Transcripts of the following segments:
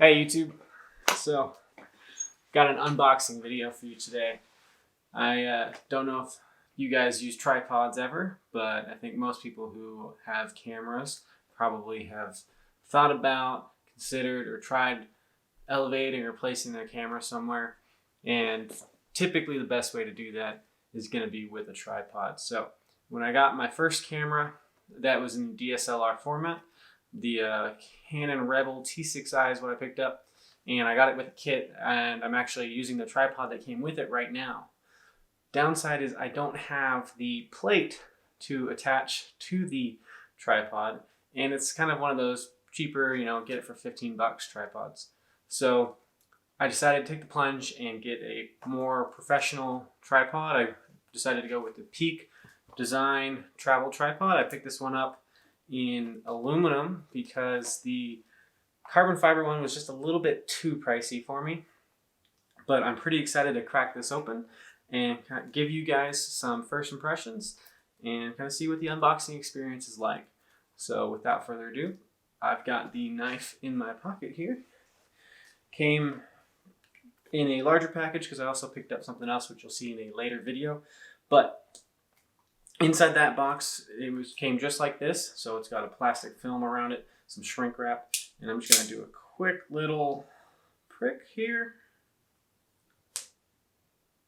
Hey YouTube, so got an unboxing video for you today. I don't know if you guys use tripods ever, but I think most people who have cameras probably have thought about, considered, or tried elevating or placing their camera somewhere. And typically the best way to do that is going to be with a tripod. So when I got my first camera, that was in DSLR format. The Canon Rebel T6i is what I picked up, and I got it with a kit, and I'm actually using the tripod that came with it right now. Downside is I don't have the plate to attach to the tripod, and it's kind of one of those cheaper, get it for 15 bucks tripods. So I decided to take the plunge and get a more professional tripod. I decided to go with the Peak Design travel tripod. I picked this one up in aluminum because the carbon fiber one was just a little bit too pricey for me. But I'm pretty excited to crack this open and kind of give you guys some first impressions and kind of see what the unboxing experience is like. So without further ado, I've got the knife in my pocket here. Came in a larger package because I also picked up something else which you'll see in a later video. But inside that box, came just like this. So it's got a plastic film around it, some shrink wrap, and I'm just going to do a quick little prick here.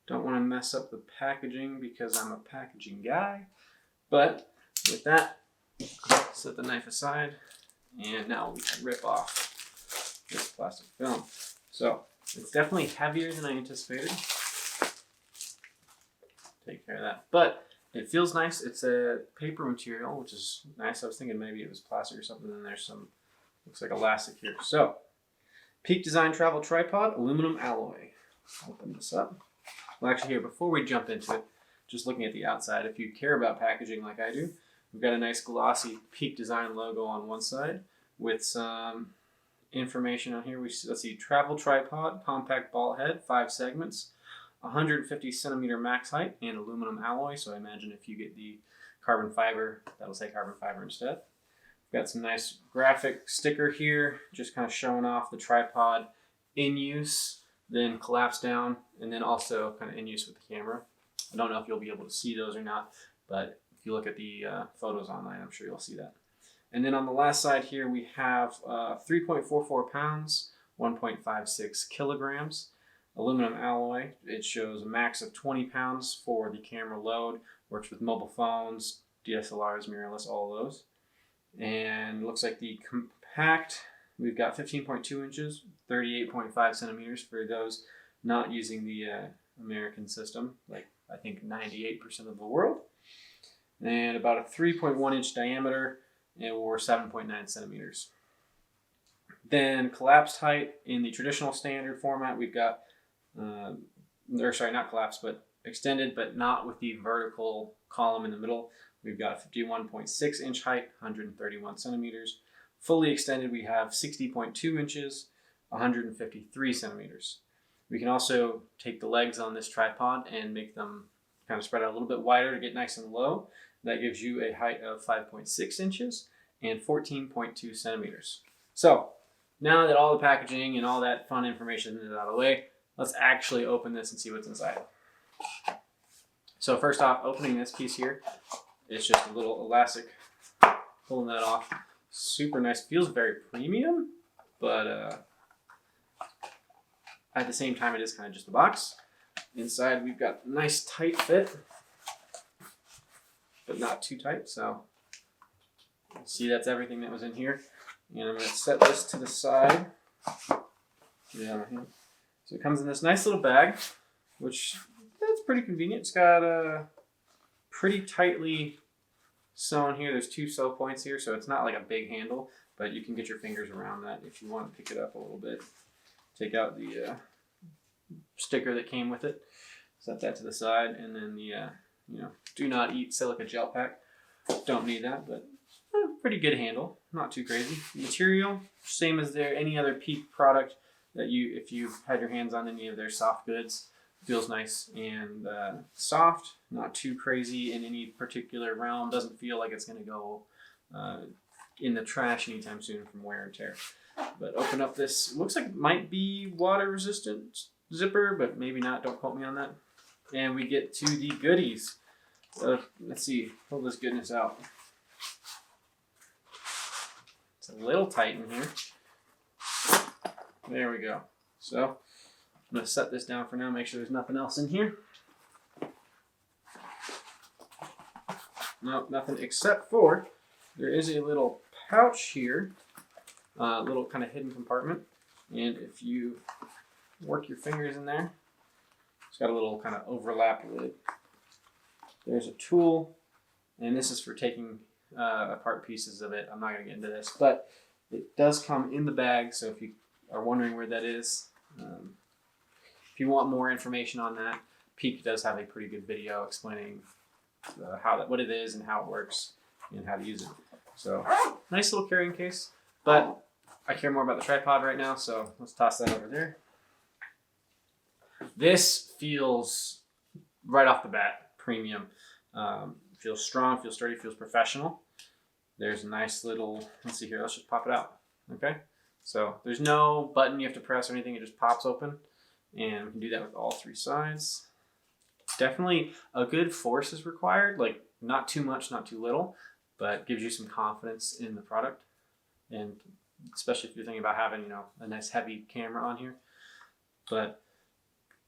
Don't want to mess up the packaging because I'm a packaging guy. But with that, set the knife aside, and now we can rip off this plastic film. So it's definitely heavier than I anticipated. Take care of that. But it feels nice. It's a paper material, which is nice. I was thinking maybe it was plastic or something, and there's some, looks like elastic here. So, Peak Design Travel Tripod, aluminum alloy. Open this up. Well, actually here, before we jump into it, just looking at the outside, if you care about packaging like I do, we've got a nice glossy Peak Design logo on one side with some information on here. Let's see, travel tripod, compact ball head, 5 segments. 150 centimeter max height and aluminum alloy. So I imagine if you get the carbon fiber, that'll say carbon fiber instead. We've got some nice graphic sticker here, just kind of showing off the tripod in use, then collapse down, and then also kind of in use with the camera. I don't know if you'll be able to see those or not, but if you look at the photos online, I'm sure you'll see that. And then on the last side here, we have 3.44 pounds, 1.56 kilograms. Aluminum alloy. It shows a max of 20 pounds for the camera load. Works with mobile phones, DSLRs, mirrorless, all of those. And looks like the compact, we've got 15.2 inches, 38.5 centimeters for those not using the American system, like I think 98% of the world. And about a 3.1 inch diameter or 7.9 centimeters. Then collapsed height in the traditional standard format, we've got not collapsed, but extended, but not with the vertical column in the middle. We've got 51.6 inch height, 131 centimeters. Fully extended, we have 60.2 inches, 153 centimeters. We can also take the legs on this tripod and make them kind of spread out a little bit wider to get nice and low. That gives you a height of 5.6 inches and 14.2 centimeters. So now that all the packaging and all that fun information is out of the way, let's actually open this and see what's inside. So first off, opening this piece here, it's just a little elastic, pulling that off. Super nice, feels very premium, but at the same time it is kind of just a box. Inside we've got nice tight fit, but not too tight, so see that's everything that was in here. And I'm going to set this to the side. Yeah. So it comes in this nice little bag, which that's pretty convenient. It's got a pretty tightly sewn here. There's 2 sew points here, so it's not like a big handle, but you can get your fingers around that if you want to pick it up a little bit. Take out the sticker that came with it, set that to the side, and then the do not eat silica gel pack. Don't need that, but pretty good handle, not too crazy. Material, same as any other Peak product that if you've had your hands on any of their soft goods, feels nice and soft, not too crazy in any particular realm. Doesn't feel like it's going to go in the trash anytime soon from wear and tear. But open up this, looks like it might be water resistant zipper, but maybe not, don't quote me on that. And we get to the goodies. Let's see, pull this goodness out. It's a little tight in here. There we go. So I'm gonna set this down for now, make sure there's nothing else in here. Nope, nothing except for there is a little pouch here, little kind of hidden compartment. And if you work your fingers in there, it's got a little kind of overlap lid. There's a tool, and this is for taking apart pieces of it. I'm not going to get into this, but it does come in the bag, so if you are wondering where that is, if you want more information on that, Peak does have a pretty good video explaining what it is and how it works and how to use it. So nice little carrying case, but I care more about the tripod right now, so let's toss that over there. This feels right off the bat premium. Feels strong, feels sturdy, feels professional. There's a nice little, let's see here, let's just pop it out. Okay, so there's no button you have to press or anything, it just pops open, and we can do that with all three sides. Definitely a good force is required, like not too much, not too little, but gives you some confidence in the product. And especially if you're thinking about having, a nice heavy camera on here. But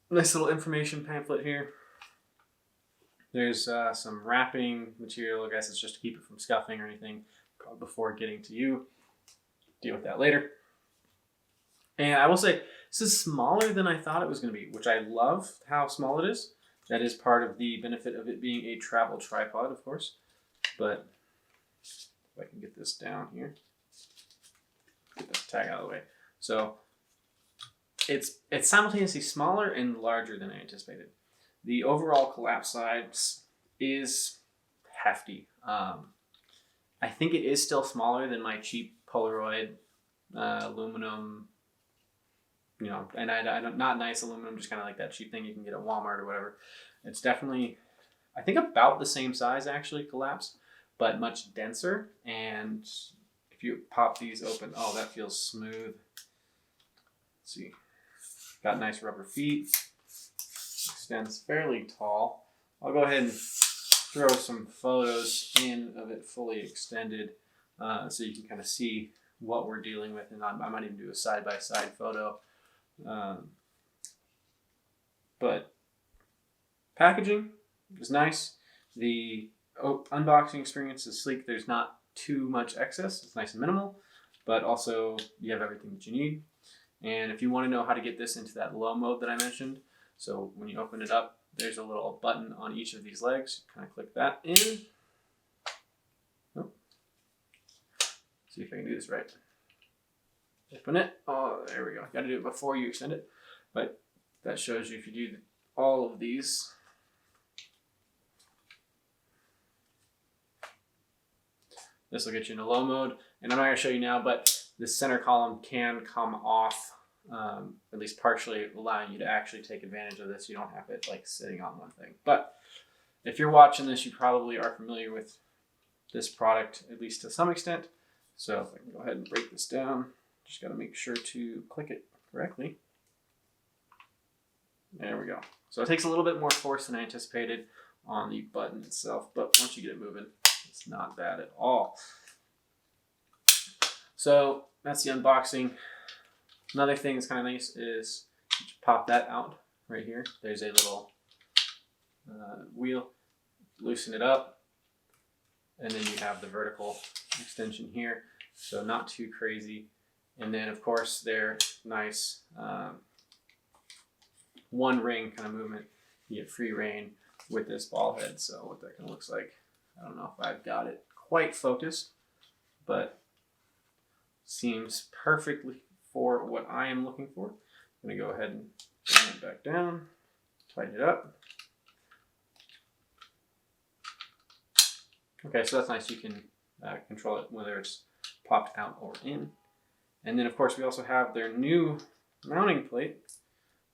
nice little information pamphlet here. There's some wrapping material. I guess it's just to keep it from scuffing or anything before getting to you. Deal with that later. And I will say, this is smaller than I thought it was going to be, which I love how small it is. That is part of the benefit of it being a travel tripod, of course. But if I can get this down here, get this tag out of the way. So it's simultaneously smaller and larger than I anticipated. The overall collapse size is hefty. I think it is still smaller than my cheap Polaroid aluminum, and I don't, not nice aluminum, just kind of like that cheap thing you can get at Walmart or whatever. It's definitely, I think, about the same size actually, collapse, but much denser. And if you pop these open, oh, that feels smooth. Let's see, got nice rubber feet. Extends fairly tall. I'll go ahead and throw some photos in of it fully extended, so you can kind of see what we're dealing with, and I might even do a side-by-side photo. But packaging is nice. The unboxing experience is sleek. There's not too much excess. It's nice and minimal, but also you have everything that you need. And if you want to know how to get this into that low mode that I mentioned, so when you open it up, there's a little button on each of these legs. Kind of click that in. Oh. See if I can do this right. Open it. Oh, there we go. You got to do it before you extend it. But that shows you if you do all of these. This will get you in a low mode. And I'm not going to show you now, but the center column can come off, at least partially, allowing you to actually take advantage of this. You don't have it like sitting on one thing. But if you're watching this, you probably are familiar with this product, at least to some extent. So if I can go ahead and break this down, just got to make sure to click it correctly. There we go. So it takes a little bit more force than I anticipated on the button itself, but once you get it moving, it's not bad at all. So that's the unboxing. Another thing that's kind of nice is you just pop that out right here. There's a little wheel, loosen it up, and then you have the vertical extension here. So not too crazy. And then of course they're nice one ring kind of movement. You get free rein with this ball head. So what that kind of looks like, I don't know if I've got it quite focused, but seems perfectly for what I am looking for. I'm gonna go ahead and bring it back down, tighten it up. Okay, so that's nice. You can control it whether it's popped out or in. And then of course we also have their new mounting plate,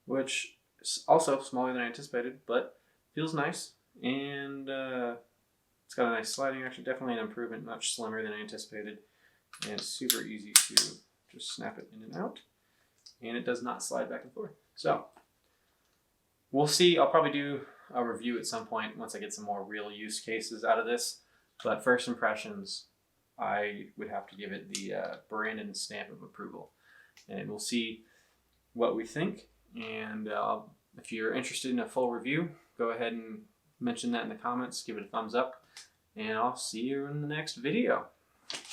which is also smaller than I anticipated, but feels nice. And it's got a nice sliding action, definitely an improvement, much slimmer than I anticipated. And it's super easy to just snap it in and out, and it does not slide back and forth. So we'll see. I'll probably do a review at some point once I get some more real use cases out of this. But first impressions, I would have to give it the Brandon stamp of approval. And we'll see what we think. And if you're interested in a full review, go ahead and mention that in the comments. Give it a thumbs up. And I'll see you in the next video.